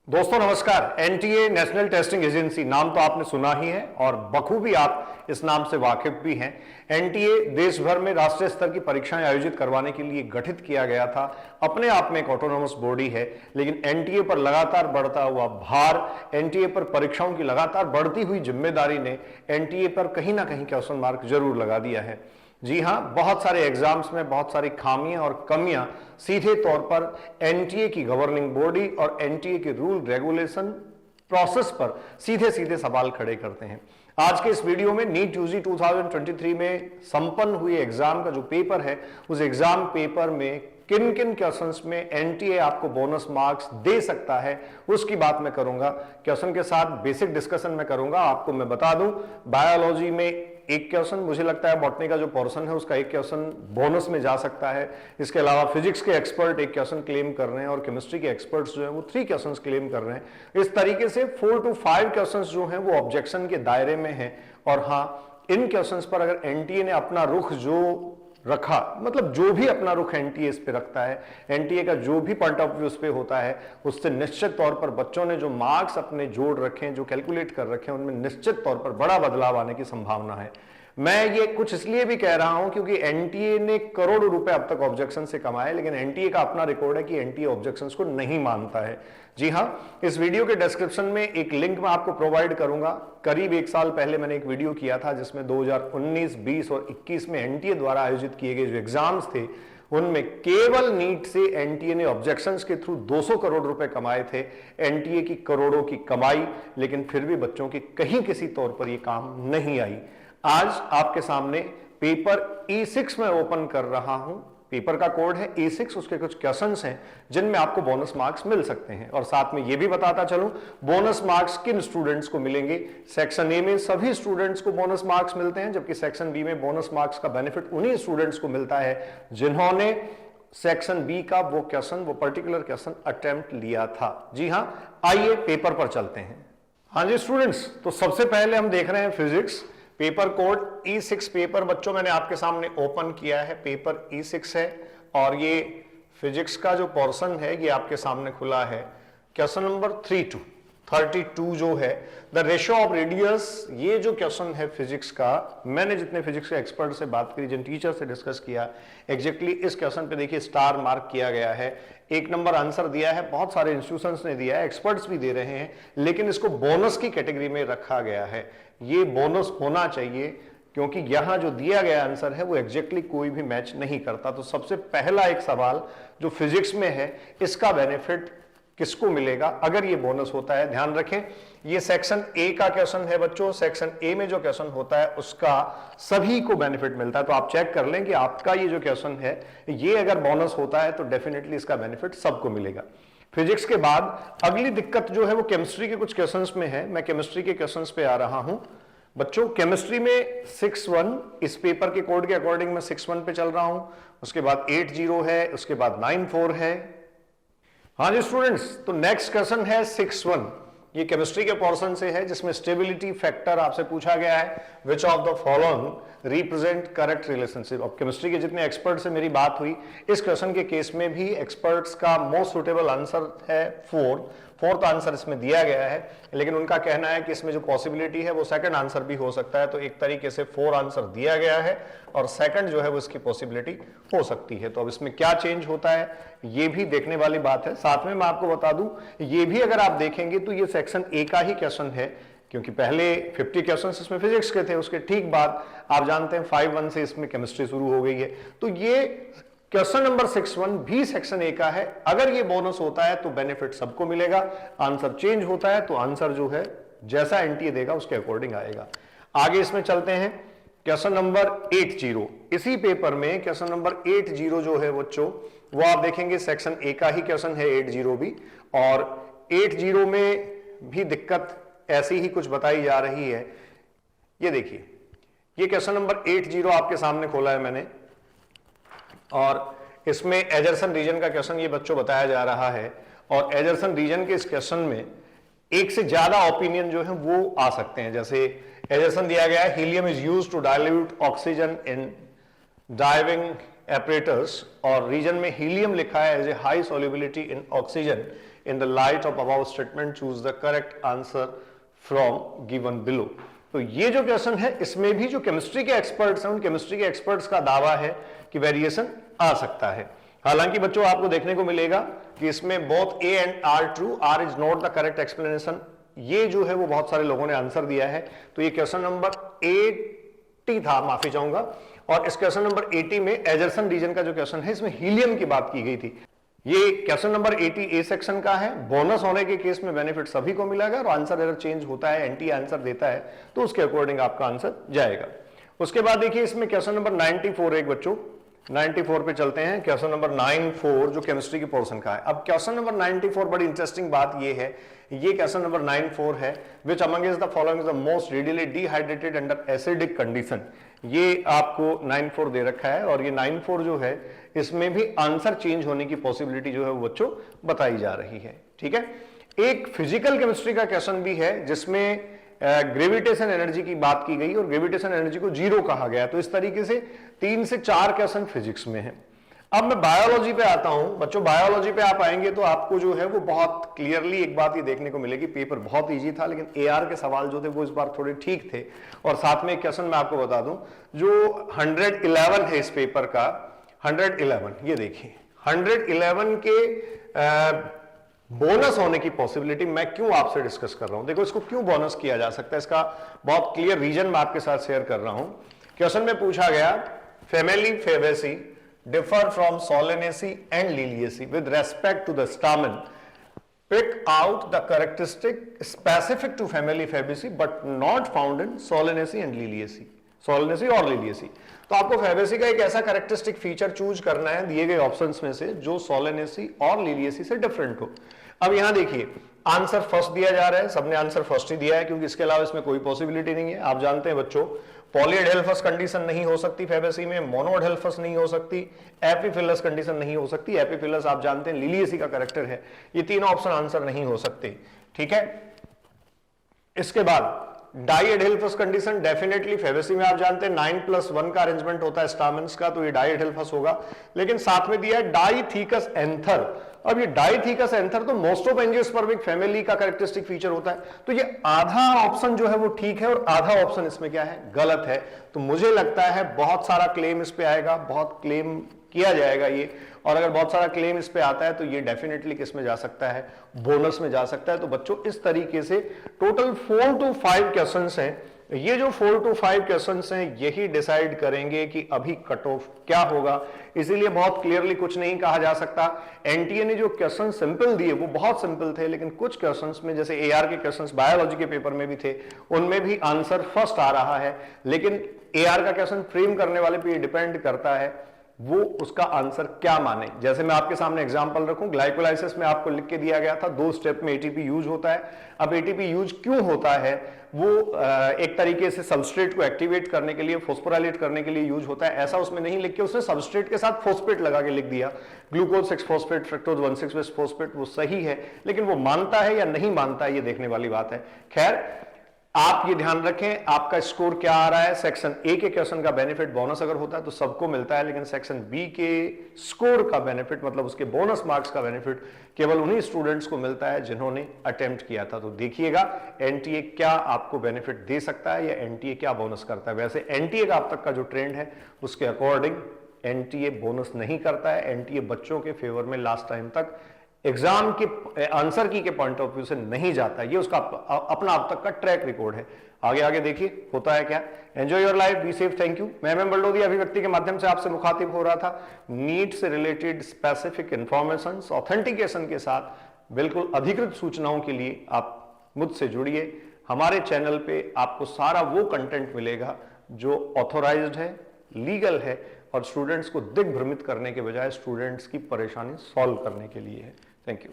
दोस्तों नमस्कार। NTA national testing agency नाम तो आपने सुना ही है और बखूबी आप इस नाम से वाकिफ भी हैं। एनटीए देश भर में राष्ट्रीय स्तर की परीक्षाएं आयोजित करवाने के लिए गठित किया गया था। अपने आप में एक ऑटोनोमस बॉडी है, लेकिन एनटीए पर लगातार बढ़ता हुआ भार, एनटीए पर परीक्षाओं की लगातार बढ़ती हुई जिम्मेदारी ने एनटीए पर कहीं ना कहीं क्वेश्चन मार्क जरूर लगा दिया है। जी हां, बहुत सारे एग्जाम्स में बहुत सारी खामियां और कमियां सीधे तौर पर एनटीए की गवर्निंग बॉडी और एनटीए के रूल रेगुलेशन प्रोसेस पर सीधे सीधे सवाल खड़े करते हैं। आज के इस वीडियो में नीट यूजी 2023 में संपन्न हुए एग्जाम का जो पेपर है, उस एग्जाम पेपर में किन किन क्वेश्चंस में एनटीए आपको बोनस मार्क्स दे सकता है उसकी बात मैं करूंगा। क्वेश्चन के साथ बेसिक डिस्कशन मैं करूंगा। आपको मैं बता दूं, बायोलॉजी में एक क्वेश्चन, मुझे लगता है बॉटनी का जो पोर्शन है उसका एक क्वेश्चन बोनस में जा सकता है। इसके अलावा फिजिक्स के एक्सपर्ट एक क्वेश्चन क्लेम कर रहे हैं और केमिस्ट्री के एक्सपर्ट्स जो हैं वो 3 क्वेश्चंस क्लेम कर रहे हैं। इस तरीके से 4 to 5 क्वेश्चंस जो हैं वो ऑब्जेक्शन के दायरे में हैं। और हाँ, इन क्वेश्चंस पर अगर एनटीए ने अपना रुख जो रखा, मतलब जो भी अपना रुख एनटीए इस पे रखता है, एनटीए का जो भी पॉइंट ऑफ व्यू उस पे होता है, उससे निश्चित तौर पर बच्चों ने जो मार्क्स अपने जोड़ रखे हैं, जो कैलकुलेट कर रखे हैं, उनमें निश्चित तौर पर बड़ा बदलाव आने की संभावना है। मैं ये कुछ इसलिए भी कह रहा हूं क्योंकि एनटीए ने करोड़ों रुपए अब तक ऑब्जेक्शन से कमाए, लेकिन एनटीए का अपना रिकॉर्ड है कि एनटीए ऑब्जेक्शंस को नहीं मानता है। जी हां, इस वीडियो के डिस्क्रिप्शन में एक लिंक मैं आपको प्रोवाइड करूंगा। करीब 1 साल पहले मैंने एक वीडियो किया था जिसमें 2019, 20 और 21 में एनटीए द्वारा आयोजित किए गए जो एग्जाम्स थे, उनमें केवल नीट से एनटीए ने ऑब्जेक्शंस के थ्रू 200 करोड़ रुपए कमाए थे। एनटीए की करोड़ों की कमाई, लेकिन फिर भी बच्चों की कहीं किसी तौर पर यह काम नहीं आई। आज आपके सामने पेपर E6 में ओपन कर रहा हूं। पेपर का कोड है E6, उसके कुछ क्वेश्चंस हैं जिनमें आपको बोनस मार्क्स मिल सकते हैं। और साथ में यह भी बताता चलूं, बोनस मार्क्स किन स्टूडेंट्स को मिलेंगे। सेक्शन ए में सभी स्टूडेंट्स को बोनस मार्क्स मिलते हैं, जबकि सेक्शन बी में बोनस मार्क्स का बेनिफिट उन्हीं स्टूडेंट्स को मिलता है जिन्होंने सेक्शन बी का वो क्वेश्चन, वो पर्टिकुलर क्वेश्चन अटेम्प्ट लिया था। जी हां, आइए पेपर पर चलते हैं। हाँ जी स्टूडेंट्स, तो सबसे पहले हम देख रहे हैं physics. Paper code E6 paper बच्चों मैंने आपके सामने ओपन किया है। पेपर E6 है और ये फिजिक्स का जो पोर्शन है ये आपके सामने खुला है। क्वेश्चन नंबर 32 जो है, द रेशियो ऑफ रेडियस, ये जो क्वेश्चन है फिजिक्स का, मैंने जितने फिजिक्स के एक्सपर्ट से बात करी, जिन टीचर से डिस्कस किया, एग्जैक्टली इस क्वेश्चन पे देखिए स्टार मार्क किया गया है। 1 नंबर आंसर दिया है, बहुत सारे इंस्टीट्यूशंस ने दिया है, एक्सपर्ट्स भी दे रहे हैं, लेकिन इसको बोनस की कैटेगरी में रखा गया है। ये बोनस होना चाहिए क्योंकि यहां जो दिया गया आंसर है वो एग्जैक्टली कोई भी मैच नहीं करता। तो सबसे पहला एक सवाल जो फिजिक्स में है, इसका बेनिफिट किसको मिलेगा अगर ये बोनस होता है। ध्यान रखें, ये सेक्शन ए का क्वेश्चन है बच्चों। सेक्शन ए में जो क्वेश्चन होता है उसका सभी को बेनिफिट मिलता है। तो आप चेक कर लें कि आपका ये जो क्वेश्चन है, ये अगर बोनस होता है तो डेफिनेटली इसका बेनिफिट सबको मिलेगा। फिजिक्स के बाद अगली दिक्कत जो है वो केमिस्ट्री के कुछ क्वेश्चंस में है। मैं केमिस्ट्री के क्वेश्चंस पे आ रहा हूं बच्चों। केमिस्ट्री में 6-1, इस पेपर के कोड के अकॉर्डिंग मैं 6-1 पे चल रहा हूं। उसके बाद 8-0 है, उसके बाद 9-4 है। हाँ जी स्टूडेंट्स, तो नेक्स्ट क्वेश्चन है 6-1। ये केमिस्ट्री के पोर्शन से है जिसमें स्टेबिलिटी फैक्टर आपसे पूछा गया है, which of the following represent correct relationship. अब केमिस्ट्री के जितने एक्सपर्ट से मेरी बात हुई, इस क्वेश्चन के केस में भी एक्सपर्ट्स का मोस्ट सुटेबल आंसर है 4th आंसर इसमें दिया गया है, लेकिन उनका कहना है कि इसमें जो पॉसिबिलिटी है वो सेकंड आंसर भी हो सकता है। तो एक तरीके से 4 आंसर दिया गया है और सेकंड जो है वो इसकी पॉसिबिलिटी हो सकती है। तो अब इसमें क्या चेंज होता है ये भी देखने वाली बात है। साथ में मैं आपको बता दूं, ये भी अगर आप देखेंगे तो ये सेक्शन ए का ही क्वेश्चन है, क्योंकि पहले 50 क्वेश्चंस इसमें फिजिक्स के थे, उसके ठीक बाद आप जानते हैं 5-1 से इसमें केमिस्ट्री शुरू हो गई है। तो ये क्वेश्चन नंबर 6-1 भी सेक्शन ए का है। अगर ये बोनस होता है तो बेनिफिट सबको मिलेगा, आंसर चेंज होता है तो आंसर जो है जैसा एनटीए देगा उसके अकॉर्डिंग आएगा। आगे इसमें चलते हैं, क्वेश्चन नंबर 80। इसी पेपर में क्वेश्चन नंबर 80 जो है बच्चों, वो आप देखेंगे सेक्शन ए का ही क्वेश्चन है 80 भी। और 80 में भी दिक्कत ऐसी ही कुछ बताई जा रही है। ये देखिए, ये क्वेश्चन नंबर 80 आपके सामने खोला है मैंने, और इसमें एजरसन रीजन का क्वेश्चन ये बच्चों बताया जा रहा है। और एजरसन रीजन के इस क्वेश्चन में एक से ज्यादा ओपिनियन जो है वो आ सकते हैं। जैसे एजरसन दिया गया है, helium is used to dilute oxygen in diving apparatus, और रीजन में हीलियम लिखा है has a high solubility in oxygen. In the light of above statement choose the correct answer from given below. तो ये जो क्वेश्चन है इसमें भी जो केमिस्ट्री के एक्सपर्ट्स हैं उन केमिस्ट्री के एक्सपर्ट्स का दावा है कि वेरिएशन आ सकता है। हालांकि बच्चों आपको देखने को मिलेगा कि इसमें both A and R true, R is not the correct explanation, ये जो है वो बहुत सारे लोगों ने आंसर दिया है। तो ये क्वेश्चन नंबर 80 था, माफी चाहूंगा, और इस क्वेश्चन नंबर 80 में एजरसन रीजन का जो क्वेश्चन है इसमें हीलियम की बात की गई थी। ये क्वेश्चन नंबर 80 ए सेक्शन का है। बोनस होने के केस में बेनिफिट सभी को मिलेगा और आंसर अगर चेंज होता है, एंटी आंसर देता है तो उसके अकॉर्डिंग आपका आंसर जाएगा। उसके बाद देखिए इसमें क्वेश्चन नंबर 94 एक बच्चों 94 पे चलते हैं। क्वेश्चन नंबर 94 जो केमिस्ट्री के पोर्शन का है। अब क्वेश्चन नंबर 94 बड़ी इंटरेस्टिंग बात ये है, ये क्वेश्चन नंबर 94 है, which among is the following is the most readily dehydrated under acidic condition. ये आपको 94 दे रखा है और ये 94 जो है इसमें भी आंसर चेंज होने की पॉसिबिलिटी जो है वो बच्चों बताई जा रही है। ठीक है, एक फिजिकल केमिस्ट्री का क्वेश्चन भी है जिसमें ग्रेविटेशन एनर्जी की बात की गई और ग्रेविटेशन एनर्जी को जीरो कहा गया। तो इस तरीके से 3 से 4 क्वेश्चन फिजिक्स में है। अब मैं बायोलॉजी पे आता हूं बच्चों। बायोलॉजी पे आप आएंगे तो आपको जो है वो बहुत क्लियरली एक बात ये देखने को मिलेगी, पेपर बहुत इजी था लेकिन एआर के सवाल जो थे वो इस बार थोड़े ठीक थे। और साथ में एक क्वेश्चन मैं आपको बता दूं जो 111 है इस पेपर का, 111 ये देखिए 111 के बोनस होने की पॉसिबिलिटी मैं क्यों आपसे डिस्कस कर रहा हूं। देखो इसको क्यों बोनस किया जा सकता है, इसका बहुत क्लियर रीजन मैं आपके साथ शेयर कर रहा हूं। क्वेश्चन में पूछा गया family Fabaceae differ from Solanaceae and Liliaceae with respect to the stamen. Pick out the characteristic specific to family Fabaceae but not found in Solanaceae and Liliaceae. Solanaceae और Liliaceae। तो आपको Fabaceae का एक ऐसा characteristic feature choose करना है दिए गए ऑप्शंस में से जो Solanaceae और Liliaceae से डिफरेंट हो। अब यहां देखिए आंसर फर्स्ट दिया जा रहा है, सबने आंसर फर्स्ट ही दिया है क्योंकि इसके अलावा इसमें कोई पॉसिबिलिटी नहीं है। आप जानते हैं बच्चों पॉलीएडेल्फस कंडीशन नहीं हो सकती फेबेसी में, मोनोएडेल्फस नहीं हो सकती, एपिफिलस कंडीशन नहीं हो सकती। एपिफिलस आप जानते हैं लिलियसी का कैरेक्टर है। ये तीनों ऑप्शन आंसर नहीं हो सकते। ठीक है, इसके बाद डाईएडेल्फस कंडीशन डेफिनेटली फेबेसी में आप जानते हैं 9+1 का अरेंजमेंट होता है स्टामेन्स का, तो ये डाईएडेल्फस होगा। लेकिन साथ में दिया है डाईथीकस एंथर। अब ये डाईथीकस एंथर तो मोस्ट ऑफ एंजियोस्पर्मिक फैमिली का कैरेक्टरिस्टिक फीचर होता है। तो ये आधा ऑप्शन जो है वो ठीक है और आधा ऑप्शन इसमें क्या है, गलत है। तो मुझे लगता है बहुत सारा क्लेम इस पे आएगा, बहुत क्लेम किया जाएगा ये, और अगर बहुत सारा क्लेम इस पे आता है तो ये डेफिनेटली किस में जा सकता है, बोनस में जा सकता है। तो बच्चों इस तरीके से टोटल 4 to 5 क्वेश्चंस हैं। ये जो 4 to 5 क्वेश्चंस हैं यही डिसाइड करेंगे कि अभी कट ऑफ क्या होगा। इसीलिए बहुत क्लियरली कुछ नहीं कहा जा सकता। एनटीए ने जो क्वेश्चन सिंपल दिए वो बहुत सिंपल थे, लेकिन कुछ क्वेश्चंस में जैसे एआर के क्वेश्चंस बायोलॉजी के पेपर में भी थे उनमें भी आंसर फर्स्ट आ रहा है। लेकिन एआर का क्वेश्चन फ्रेम करने वाले पे डिपेंड करता है वो उसका आंसर क्या माने। जैसे मैं आपके सामने एग्जांपल रखूं, ग्लाइकोलाइसिस में आपको लिख के दिया गया था 2 स्टेप में एटीपी यूज होता है। अब एटीपी यूज क्यों होता है, वो एक तरीके से सबस्ट्रेट को एक्टिवेट करने के लिए, फोस्फोराइलेट करने के लिए यूज होता है, ऐसा उसमें नहीं लिख के उसने सबस्ट्रेट के साथ फोस्फेट लगा के लिख दिया, ग्लूकोज 6 फोस्फेट, फ्रक्टोज 1,6 फोस्फेट। वो सही है लेकिन वो मानता है या नहीं मानता है ये देखने वाली बात है। खैर आप ये ध्यान रखें आपका स्कोर क्या आ रहा है। सेक्शन ए के क्वेश्चन का बेनिफिट बोनस अगर होता है तो सबको मिलता है, लेकिन सेक्शन बी के स्कोर का बेनिफिट मतलब उसके बोनस मार्क्स का बेनिफिट केवल उन्हीं स्टूडेंट्स को मिलता है जिन्होंने अटेम्प्ट किया था। तो देखिएगा एनटीए क्या आपको बेनिफिट दे सकता है या एनटीए क्या बोनस करता है। वैसे एनटीए का अब तक का जो ट्रेंड है उसके अकॉर्डिंग एनटीए बोनस नहीं करता है। एनटीए बच्चों के फेवर में लास्ट टाइम तक एग्जाम के आंसर की के पॉइंट ऑफ व्यू से नहीं जाता, ये उसका अपना अब तक का ट्रैक रिकॉर्ड है। आगे आगे देखिए होता है क्या। Enjoy your life, be safe, thank you. मैं बल्डोदी अभिव्यक्ति के माध्यम से आपसे मुखातिब हो रहा था। नीट से रिलेटेड स्पेसिफिक इंफॉर्मेशन ऑथेंटिकेशन के साथ बिल्कुल अधिकृत सूचनाओं के लिए आप मुझसे जुड़िए। हमारे चैनल पे आपको सारा वो कंटेंट मिलेगा जो ऑथोराइज्ड है, लीगल है और स्टूडेंट्स को दिग्भ्रमित करने के बजाय स्टूडेंट्स की परेशानी सॉल्व करने के लिए है। Thank you.